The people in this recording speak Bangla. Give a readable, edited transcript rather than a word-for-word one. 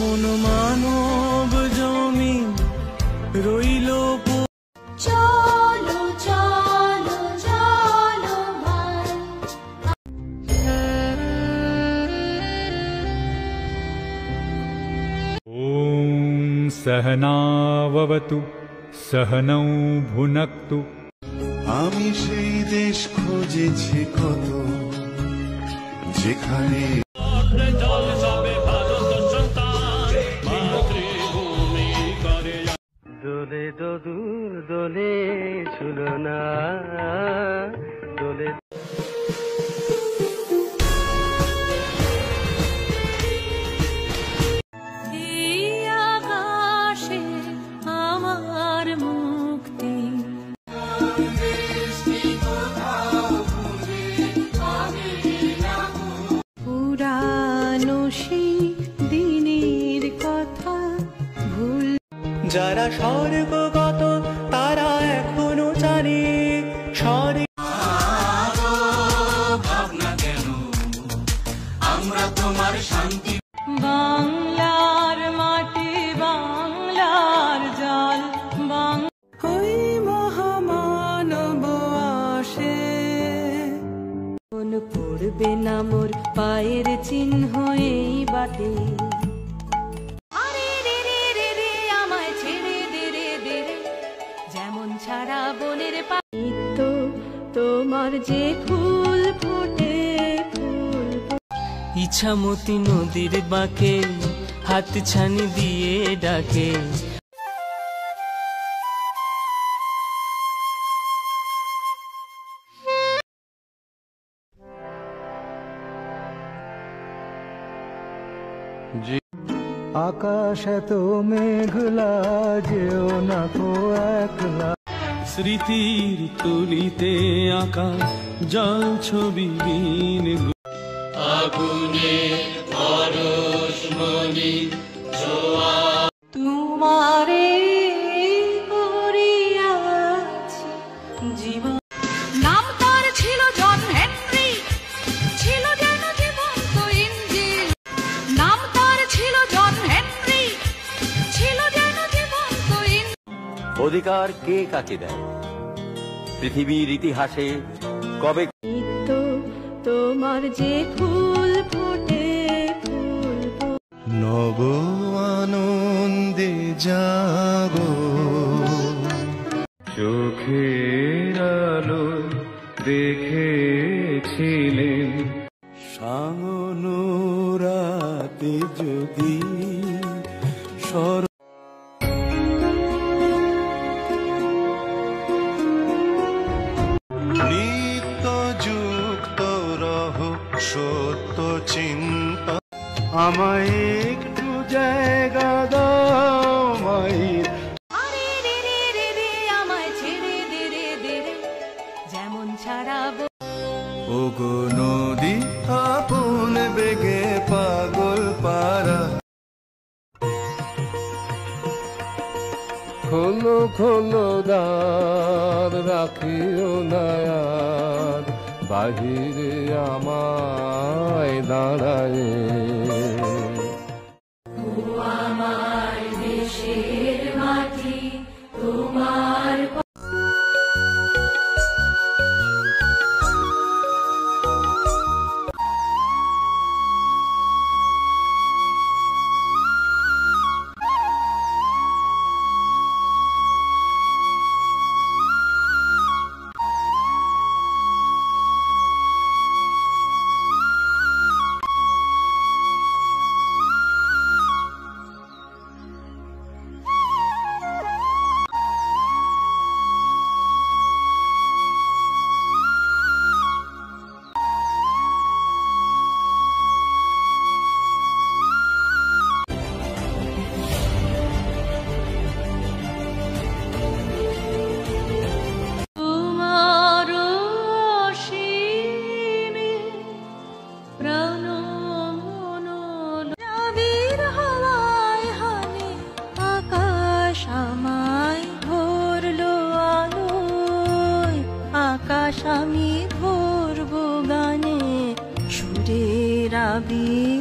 এমন মানব জমিন রইল। চলো চলো চলো ভাই। ওম সহনাভবতু সহনৌ ভুনক্তু। আমি সেই দেশ খুঁজেছি কত, যেখানে দোলে দদুর দোলে ঝুলনা দোলে। এই আকাশে আমার মুক্তি। পুরানো সেই দিনের কথা ভুল। যারা স্বর্গগত তারা এখনো জানে স্বর্গ। ভাবনা কেন আমরা তোমার শান্তি। বাংলার মাটি বাংলার জল ওই মহামানব আসে। মন পড়বে না মোর পায়ের চিহ্ন এই বাটে। আমায় ছেড়ে দে রে দে রে, যেমন ছাড়া বনের পানিত্য তোমার যে ফুল ফোটে ফুল। ইছামতি নদীর বাঁকে হাত ছানি দিয়ে ডাকে। আকাশ এত মেঘলা যেও না কো একলা। স্মৃতির তুলিতে আঁকা জল ছবি বিন। আগুনে পরশমণি তোমারে করিয়াছি জীবন। নাম তার ছিল জন হেনরি, ছিল যেন জীবন্ত ইঞ্জিল। নাম তার ছিল জন হেনরি, ছিল যেন জীবন্ত ইঞ্জিল। অধিকার কে কাকে দেয় পৃথিবীর ইতিহাসে কবে? নিত্য তোমার যে ফুল ফোটে ফুল। নব আনন্দে জাগো। চোখের আলো দেখেছিলেন সাঙ্গন রাতে যদি সর নিত্য যুক্ত রহ সত্য চিন্তা। আমায় একটু জায়গা দাও মায়ের। আরে রে রে রে রে আমায় ছেড়ে দে রে দে রে, যেমন ছাড়াবো। ওগো নদী আপন বেগে পাগল পারা। খোলো খোলো দ্বার রাখিও নায়ার, বাহিরে আমায় দাঁড়ায়। আমার দেশের মাটি তোমার। আকাশ আমি ধরবো গানে সুরের আবির।